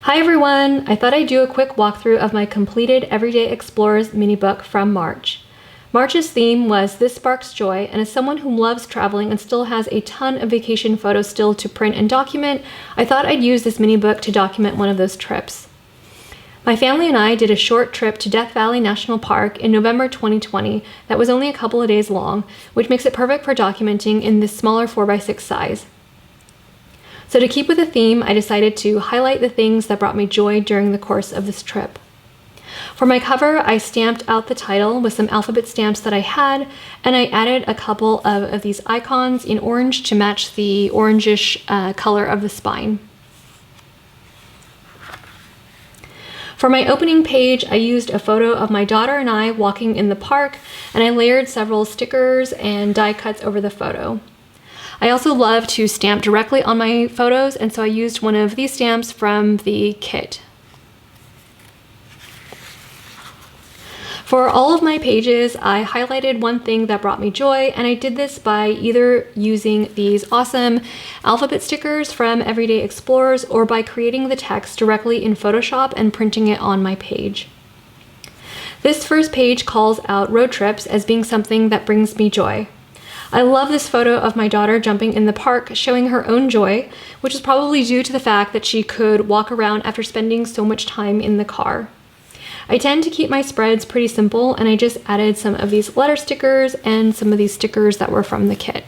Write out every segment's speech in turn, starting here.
Hi everyone! I thought I'd do a quick walkthrough of my completed Everyday Explorers mini book from March. March's theme was This Sparks Joy, and as someone who loves traveling and still has a ton of vacation photos still to print and document, I thought I'd use this mini book to document one of those trips. My family and I did a short trip to Death Valley National Park in November 2020 that was only a couple of days long, which makes it perfect for documenting in this smaller 4x6 size. So to keep with the theme, I decided to highlight the things that brought me joy during the course of this trip. For my cover, I stamped out the title with some alphabet stamps that I had, and I added a couple of these icons in orange to match the orangish color of the spine. For my opening page, I used a photo of my daughter and I walking in the park, and I layered several stickers and die cuts over the photo. I also love to stamp directly on my photos, and so I used one of these stamps from the kit. For all of my pages, I highlighted one thing that brought me joy, and I did this by either using these awesome alphabet stickers from Everyday Explorers or by creating the text directly in Photoshop and printing it on my page. This first page calls out road trips as being something that brings me joy. I love this photo of my daughter jumping in the park, showing her own joy, which is probably due to the fact that she could walk around after spending so much time in the car. I tend to keep my spreads pretty simple, and I just added some of these letter stickers and some of these stickers that were from the kit.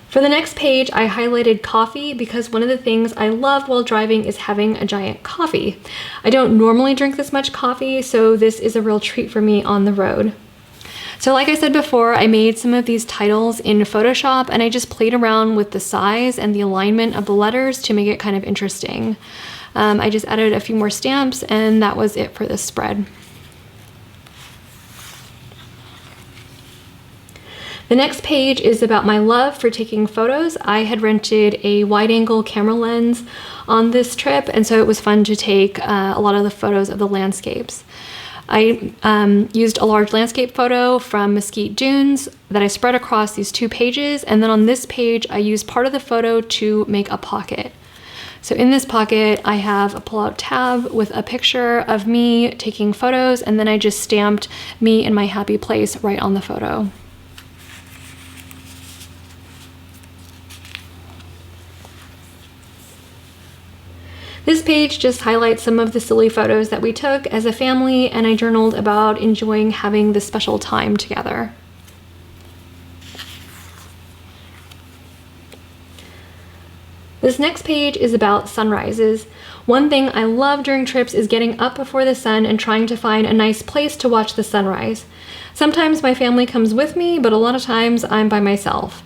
For the next page, I highlighted coffee because one of the things I love while driving is having a giant coffee. I don't normally drink this much coffee, so this is a real treat for me on the road. So like I said before, I made some of these titles in Photoshop, and I just played around with the size and the alignment of the letters to make it kind of interesting. I just added a few more stamps, and that was it for this spread. The next page is about my love for taking photos. I had rented a wide-angle camera lens on this trip, and so it was fun to take a lot of the photos of the landscapes. I used a large landscape photo from Mesquite Dunes that I spread across these two pages, and then on this page I used part of the photo to make a pocket. So in this pocket I have a pull-out tab with a picture of me taking photos, and then I just stamped me in my happy place right on the photo. This page just highlights some of the silly photos that we took as a family, and I journaled about enjoying having this special time together. This next page is about sunrises. One thing I love during trips is getting up before the sun and trying to find a nice place to watch the sunrise. Sometimes my family comes with me, but a lot of times I'm by myself.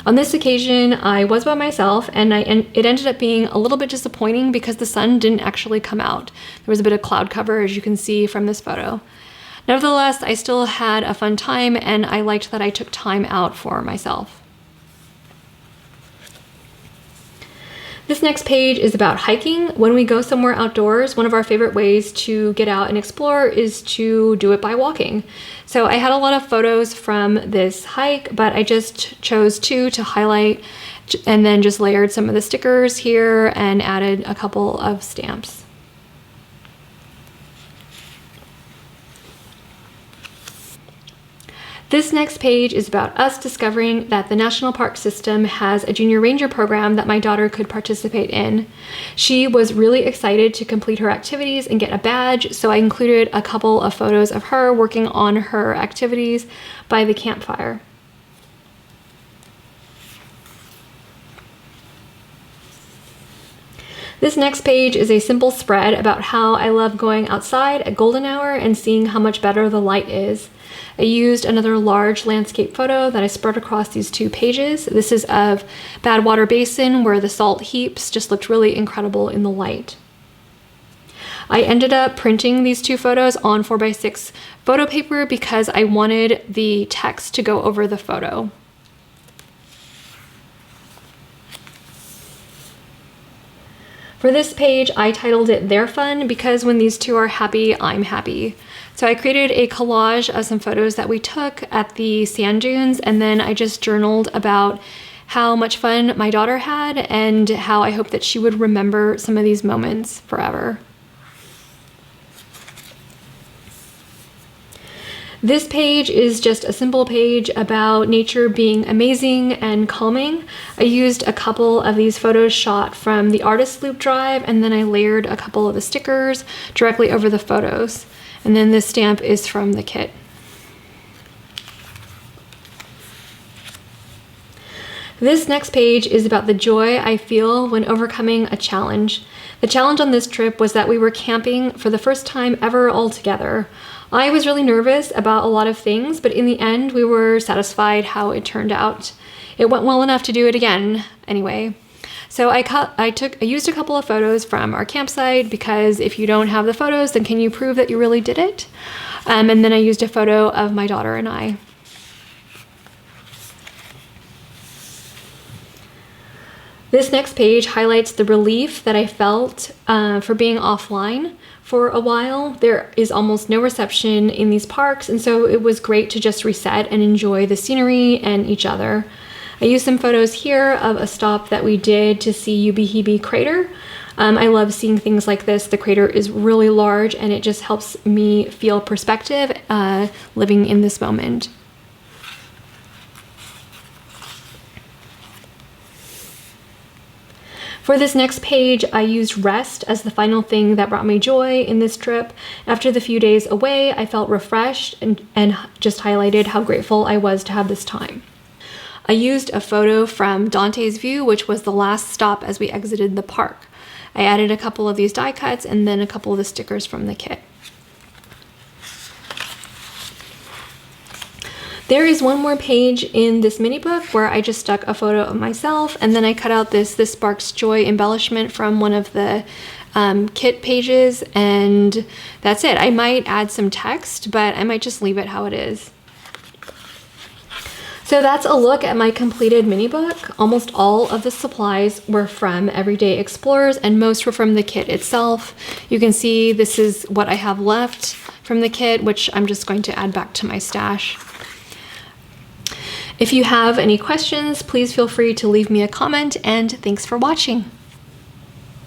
On this occasion, I was by myself, and it ended up being a little bit disappointing because the sun didn't actually come out. There was a bit of cloud cover, as you can see from this photo. Nevertheless, I still had a fun time, and I liked that I took time out for myself. This next page is about hiking. When we go somewhere outdoors, one of our favorite ways to get out and explore is to do it by walking. So I had a lot of photos from this hike, but I just chose two to highlight and then just layered some of the stickers here and added a couple of stamps. This next page is about us discovering that the National Park System has a Junior Ranger program that my daughter could participate in. She was really excited to complete her activities and get a badge, so I included a couple of photos of her working on her activities by the campfire. This next page is a simple spread about how I love going outside at golden hour and seeing how much better the light is. I used another large landscape photo that I spread across these two pages. This is of Badwater Basin, where the salt heaps just looked really incredible in the light. I ended up printing these two photos on 4x6 photo paper because I wanted the text to go over the photo. For this page, I titled it They're Fun because when these two are happy, I'm happy. So I created a collage of some photos that we took at the sand dunes, and then I just journaled about how much fun my daughter had and how I hope that she would remember some of these moments forever. This page is just a simple page about nature being amazing and calming. I used a couple of these photos shot from the artist loop drive, and then I layered a couple of the stickers directly over the photos. And then this stamp is from the kit. This next page is about the joy I feel when overcoming a challenge. The challenge on this trip was that we were camping for the first time ever all together. I was really nervous about a lot of things, but in the end, we were satisfied how it turned out. It went well enough to do it again anyway. So I used a couple of photos from our campsite, because if you don't have the photos, then can you prove that you really did it? And then I used a photo of my daughter and I. This next page highlights the relief that I felt for being offline for a while. There is almost no reception in these parks, and so it was great to just reset and enjoy the scenery and each other. I used some photos here of a stop that we did to see Ubehebe Crater. I love seeing things like this. The crater is really large, and it just helps me feel perspective living in this moment. For this next page, I used rest as the final thing that brought me joy in this trip. After the few days away, I felt refreshed and just highlighted how grateful I was to have this time. I used a photo from Dante's View, which was the last stop as we exited the park. I added a couple of these die cuts and then a couple of the stickers from the kit. There is one more page in this mini book where I just stuck a photo of myself, and then I cut out this Sparks Joy embellishment from one of the kit pages, and that's it. I might add some text, but I might just leave it how it is. So that's a look at my completed mini book. Almost all of the supplies were from Everyday Explorers, and most were from the kit itself. You can see this is what I have left from the kit, which I'm just going to add back to my stash. If you have any questions, please feel free to leave me a comment, and thanks for watching.